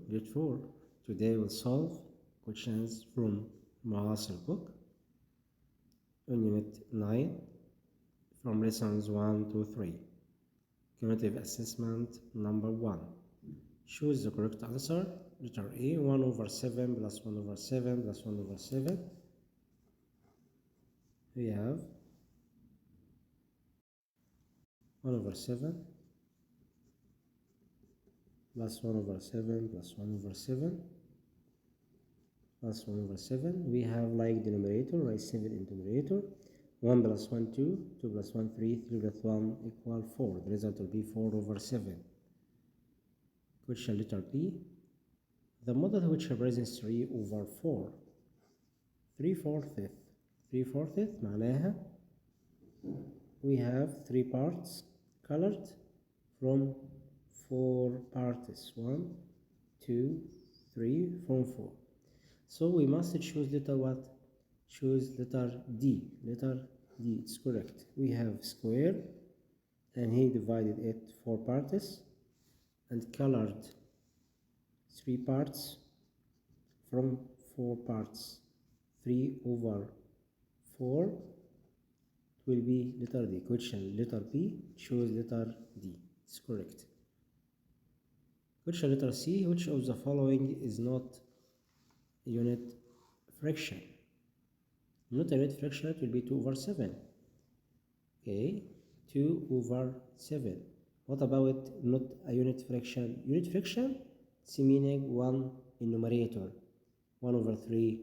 Grade 4. Today we'll solve questions from المعاصر book on Unit 9 from lessons 1 to 3. Cumulative assessment number 1. Choose the correct answer. Letter A, 1/7 plus 1/7 plus 1/7. We have 1/7 plus 1/7 plus 1/7 plus 1/7. We have like denominator, write 7 in denominator. 1 plus 1, 2, 2 plus 1, 3, 3 plus 1 equal 4. The result will be 4/7. Question letter B. The model which represents 3/4. 3/4. 3/4 معناها we have 3 parts colored from 4 parts. 1, 2, 3 from 4. So we must choose letter what? Choose letter D. Letter D, it's correct. We have square and he divided it 4 parts and colored 3 parts from 4 parts. 3/4 will be letter D. Question letter B, choose letter D. It's correct. Question letter C, which of the following is not a unit fraction? Not a unit fraction, it will be 2/7. Okay, 2/7. What about not a unit fraction? Unit fraction, it's meaning 1 in numerator. 1/3,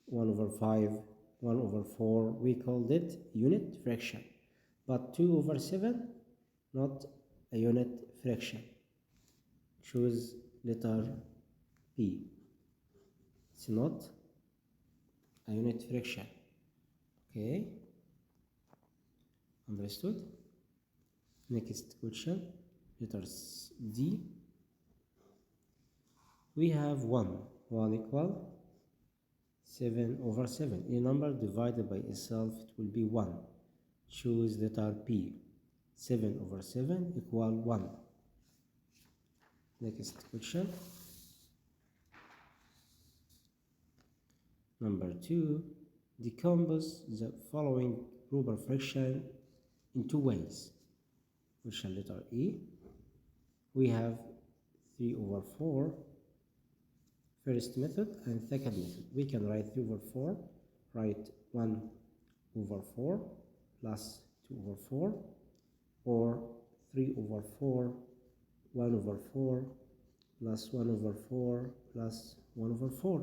1/5, 1/4. We called it unit fraction. But 2/7, not a unit fraction. Choose letter B. It's not a unit fraction. Okay, understood? Next question, letter D. We have 1 equal 7/7. A number divided by itself, it will be 1. Choose letter P. 7/7 equal 1. Next question. Number 2. Decompose the following proper fraction in 2 ways. Question letter E. We have 3/4 first method and second method. We can write 3/4, write 1/4 plus 2/4, or 3/4, 1/4 plus 1/4 plus 1/4.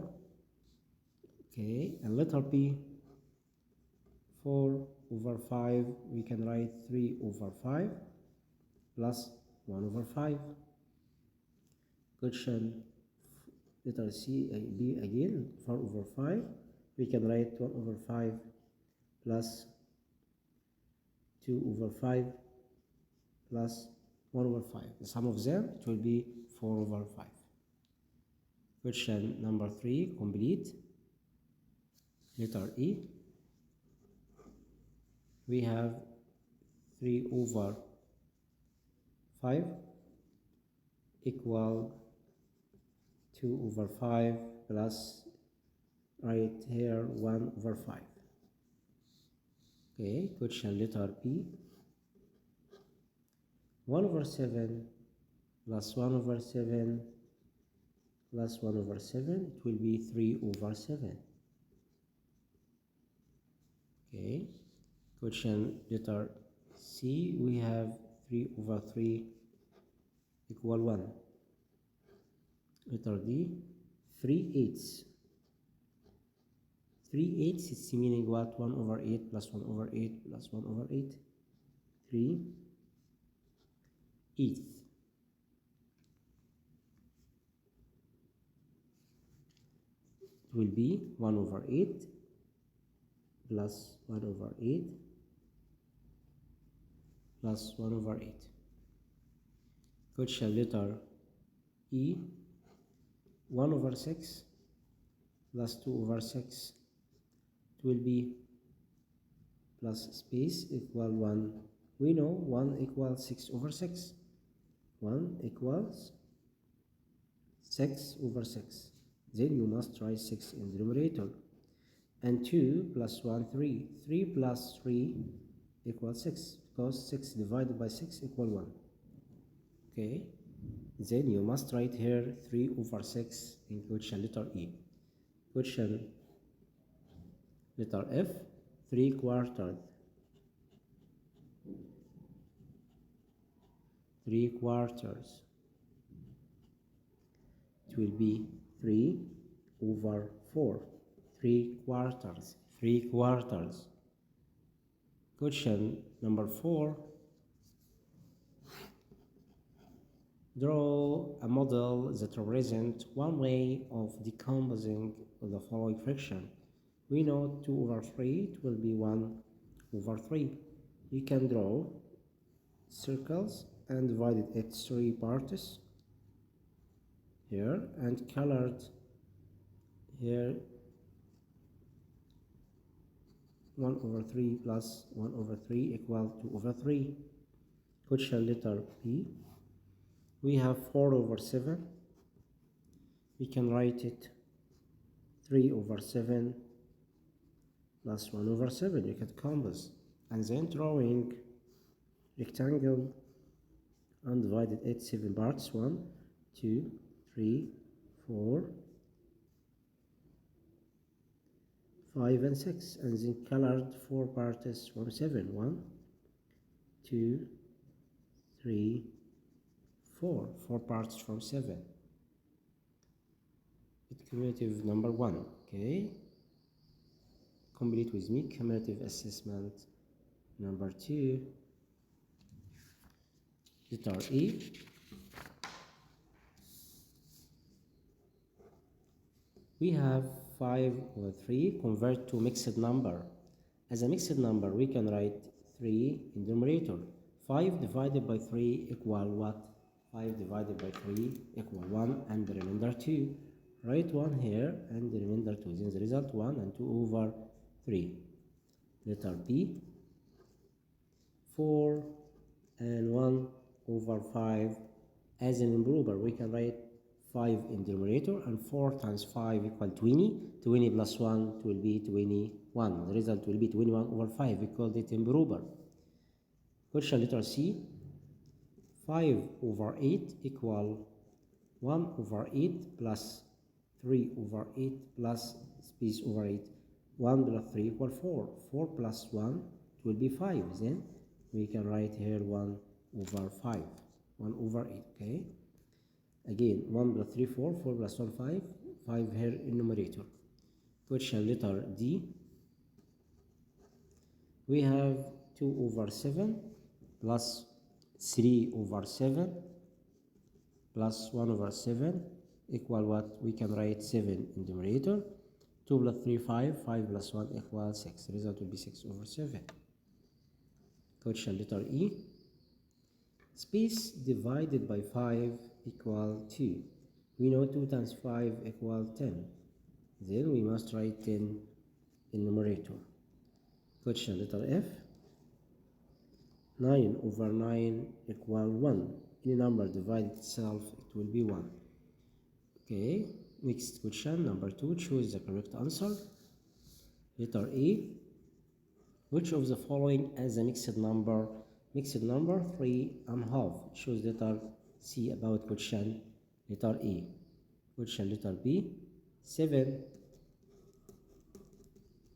Okay, and letter B, 4/5, we can write 3/5 plus 1/5. Question letter C, B again, 4/5, we can write 1/5 plus 2/5 plus 1/5. The sum of them, it will be 4/5. Question number 3, complete. Letter E. We have 3/5 equal 2/5 plus right here 1/5. Okay, question letter P. 1/7 plus 1/7 plus 1/7, it will be 3/7. Okay, question letter C, we have 3/3 equal 1. Letter D, 3/8. 3/8 is meaning what? 1/8 plus 1/8 plus 1/8. 3/8. It will be 1/8 plus 1/8 plus 1/8. Question letter E, 1/6 plus 2/6, it will be plus space equal 1. We know 1 equals 6/6. 1 equals 6 over 6. Then you must write 6 in the numerator. And 2 plus 1, 3. 3 plus 3 equals 6, because 6 divided by 6 equals 1. Okay? Then you must write here 3 over 6 in question letter E. Question letter F, 3 quarters. 3 quarters. It will be 3 over 4. 3 quarters. 3 quarters. Question number 4. Draw a model that represents one way of decomposing the following fraction. We know 2 over 3, it will be 1 over 3. You can draw circles and divide it into 3 parts here, and colored here 1 over 3 plus 1 over 3 equal 2 over 3. Question letter B. We have 4 over 7. We can write it 3 over 7 plus 1 over 7. You can compass. And then drawing rectangle and divide it into 7 parts. 1, 2, 3, 4, 5 and 6. And then colored 4 parts from 7. 1, 2, 3, 4. 4 parts from 7. It's cumulative number 1. Okay. Complete with me. Cumulative assessment number 2. Letter E. We have 5 over 3 convert to mixed number. As a mixed number, we can write 3 in the numerator. 5 divided by 3 equal what? 5 divided by 3 equal 1 and the remainder 2. Write 1 here and the remainder 2. Then the result 1 and 2 over 3. Letter B. 4 and 1 over 5. As an improver, we can write 5 in the numerator, and 4 times 5 equal 20. 20 plus 1 will be 21. The result will be 21 over 5. We called it improver. Question letter C. 5 over 8 equal 1 over 8 plus 3 over 8 plus space over 8. 1 plus 3 equal 4. 4 plus 1 will be 5. Then we can write here 1 over 5. 1 over 8. Okay. Again, 1 plus 3, 4. 4 plus 1, 5. 5 here in numerator. Question letter D. We have 2 over 7 plus 3 over 7 plus 1 over 7 equal what? We can write 7 in the numerator. 2 plus 3, 5. 5 plus 1 equals 6. The result will be 6 over 7. Question letter E. Space divided by 5 equal 2. We know 2 times 5 equal 10. Then we must write 10 in numerator. Question letter F. 9 over 9 equal 1. Any number divided itself, it will be 1. Okay, next question, number 2. Choose the correct answer. Letter A. Which of the following as a mixed number? Mixed number 3 and half. Choose letter C about question letter A. Question letter B. 7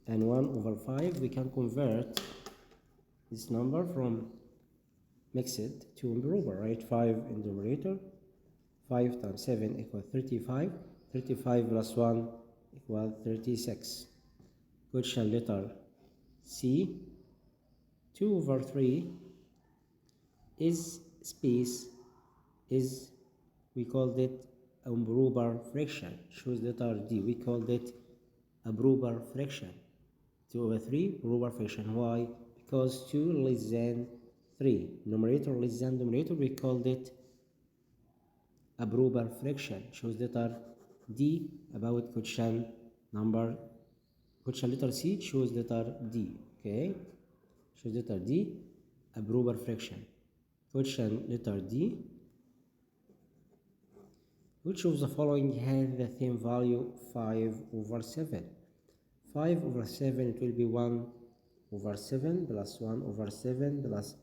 and 1 over 5. We can convert this number from mixed to improver. Write 5 in the numerator. 5 times 7 equals 35. 35 plus 1 equals 36. Question letter C. 2 over 3 is space is, we called it improver fraction. Choose letter D. We called it a improver fraction. 2 over 3 improver fraction. Why? Because 2 less than 3. Numerator less than denominator. We called it a improver fraction. Choose letter D about question letter C. Choose letter D. Okay. Choose letter D. A improver fraction. Question letter D. Which of the following has the same value 5 over 7? 5 over 7, it will be 1 over 7 plus 1 over 7 plus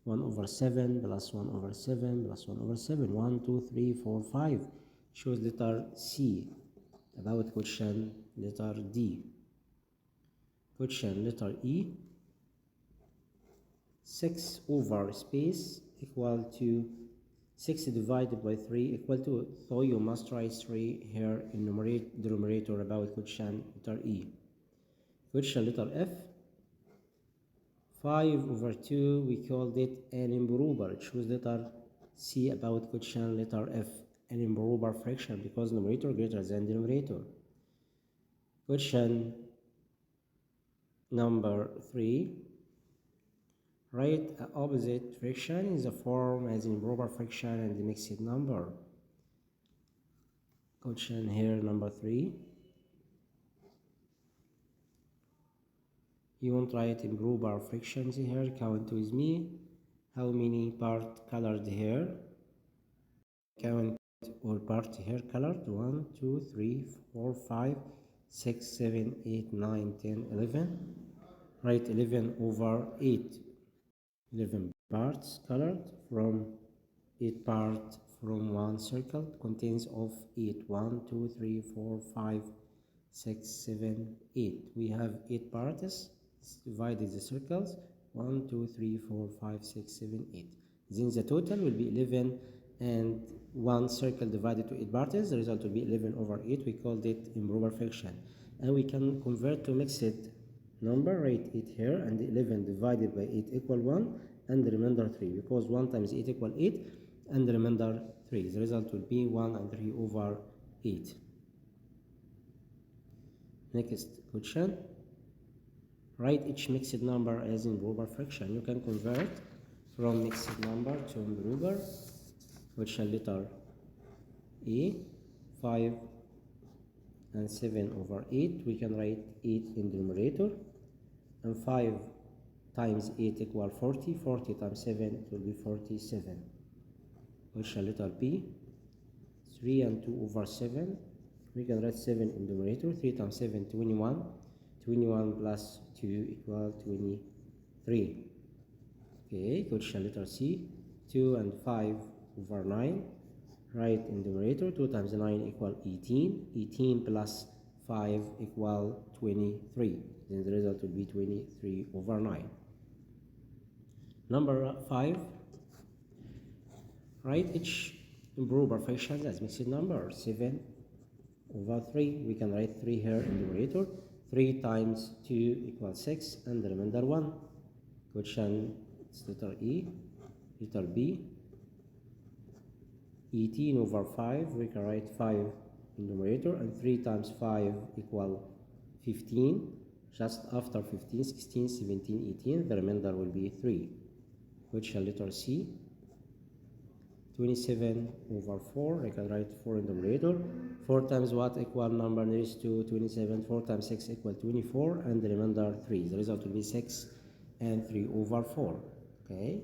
1 over 7 plus 1 over 7 plus 1 over 7. 1, 2, 3, 4, 5. Choose letter C. About question letter D. Question letter E. 6 over space equal to 6 divided by 3 equal to, so you must write 3 here in numerator about question letter E. Question letter F. 5 over 2, we called it an improper. Choose letter C about question letter F, an improper fraction, because numerator greater than denominator. Question number 3. Write an opposite fraction in the form as improper fraction and the mixed number. Question here number 3. You won't write improper fractions here. Count with me. How many part colored here? Count all part here colored. 1, 2, 3, 4, 5, 6, 7, 8, 9, 10, 11. Write 11 over 8. 11 parts colored from 8 parts from one circle contains of 8. 1, 2, 3, 4, 5, 6, 7, 8. We have 8 parts. Divided the circles 1, 2, 3, 4, 5, 6, 7, 8. Then the total will be 11, and one circle divided to 8 parts. The result will be 11 over 8. We called it improper fraction, and we can convert to mixed number. Write 8 here, and 11 divided by 8 equal 1, and the remainder 3, because 1 times 8 equal 8, and the remainder 3. The result will be 1 and 3 over 8. Next question. Write each mixed number as improper fraction. You can convert from mixed number to improper. Question letter E. 5 and 7 over 8. We can write 8 in the numerator. And 5 times 8 equal 40. 40 times 7, it will be 47. Question letter B. 3 and 2 over 7. We can write 7 in the numerator. 3 times 7, 21. 21 plus 2 equal 23. Okay, question letter C. 2 and 5 over 9. Write in the numerator. 2 times 9 equal 18. 18 plus 5 equal 23. Then the result will be 23 over 9. Number 5. Write each improper fraction as mixed number. 7 over 3. We can write 3 here in the numerator. 3 times 2 equals 6, and the remainder 1. Question letter E. Letter B. 18 over 5. We can write 5 in the numerator, and 3 times 5 equal 15. Just after 15, 16, 17, 18. The remainder will be 3. Question letter C. 27 over 4. I can write 4 in the numerator. 4 times what equal number nearest to 27? 4 times 6 equal 24, and the remainder 3. The result will be 6 and 3 over 4. Okay.